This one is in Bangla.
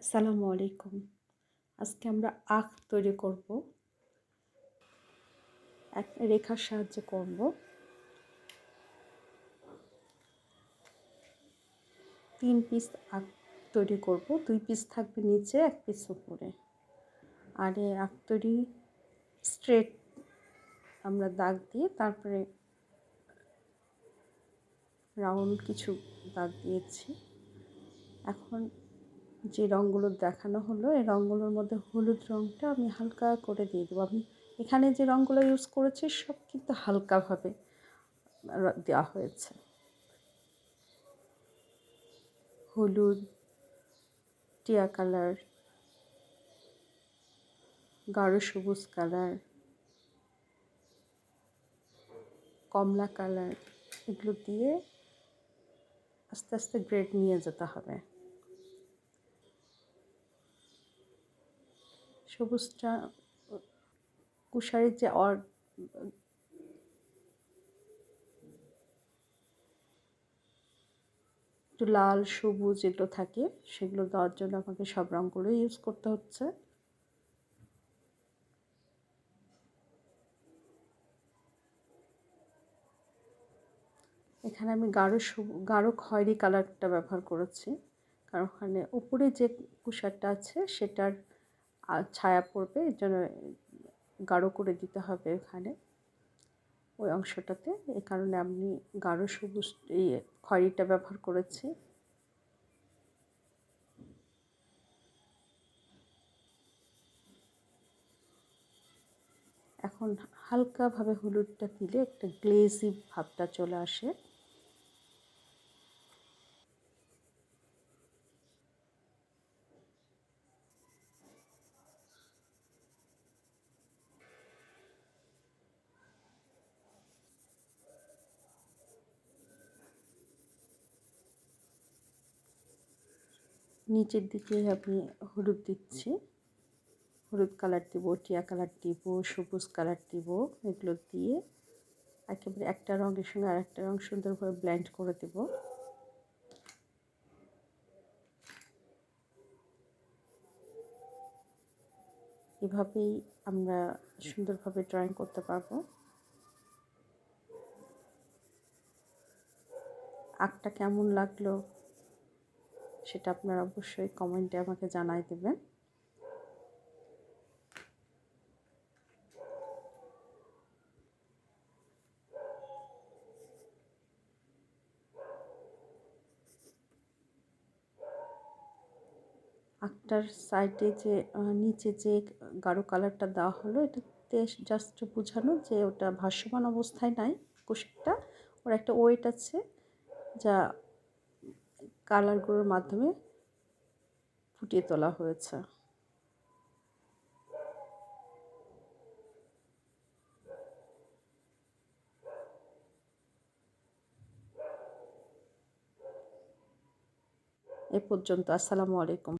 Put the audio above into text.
আসসালামু আলাইকুম। আজকে আমরা আঁক তৈরি করব। এক রেখার সাহায্যে করব। 3 পিস আঁক তৈরি করব। 2 পিস থাকবে নিচে, 1 পিস উপরে। আর এই আঁক তৈরি স্ট্রেট আমরা দাগ দিয়ে তারপরে রাউন্ড কিছু দাগ দিয়েছি। এখন যে রঙগুলো দেখানো হলো, এই রঙগুলোর মধ্যে হলুদ রঙটা আমি হালকা করে দিয়ে দেবো। আমি এখানে যে রঙগুলো ইউজ করেছি সব কিন্তু হালকাভাবে দেওয়া হয়েছে। হলুদ, টিয়া কালার, গাঢ় সবুজ কালার, কমলা কালার, এগুলো দিয়ে আস্তে আস্তে গ্রেড নিয়ে যেতে হবে। সবুজটা কুশারির যে একটু লাল সবুজ এগুলো থাকে, সেগুলো দেওয়ার জন্য আমাকে সব রঙগুলো ইউজ করতে হচ্ছে। এখানে আমি গাঢ় খয়েরি কালারটা ব্যবহার করেছি, কারণ ওখানে উপরে যে কুশারটা আছে সেটার ছায়া পড়বে, এর জন্য গাঢ় করে দিতে হবে এখানে ওই অংশটাতে। এই কারণে আমি গাঢ় সবুজ খয়েরিটা ব্যবহার করেছি। এখন হালকাভাবে হলুদটা দিলে একটা গ্লেজি ভাবটা চলে আসে। নিচের দিকে আমি হলুদ দিচ্ছি, হলুদ কালার দিব, টিয়া কালার দিব, সবুজ কালার দিব। এগুলো দিয়ে একেবারে একটা রঙের সঙ্গে আরেকটা রঙ সুন্দরভাবে ব্লেন্ড করে দেব। এভাবেই আমরা সুন্দরভাবে ড্রয়িং করতে পারবো। আঁকটা কেমন লাগলো সেটা আপনারা অবশ্যই কমেন্টে আমাকে জানাই দেবেন। আঁকটার সাইডে যে নিচে যে গাঢ় কালারটা দেওয়া হলো, এটাতে জাস্ট বোঝানো যে ওটা ভাসমান অবস্থায় নাই, কুশিটা ওর একটা ওয়েট আছে যা কালারগুলোর মাধ্যমে ফুটিয়ে তোলা হয়েছে। এ পর্যন্ত। আসসালামু আলাইকুম।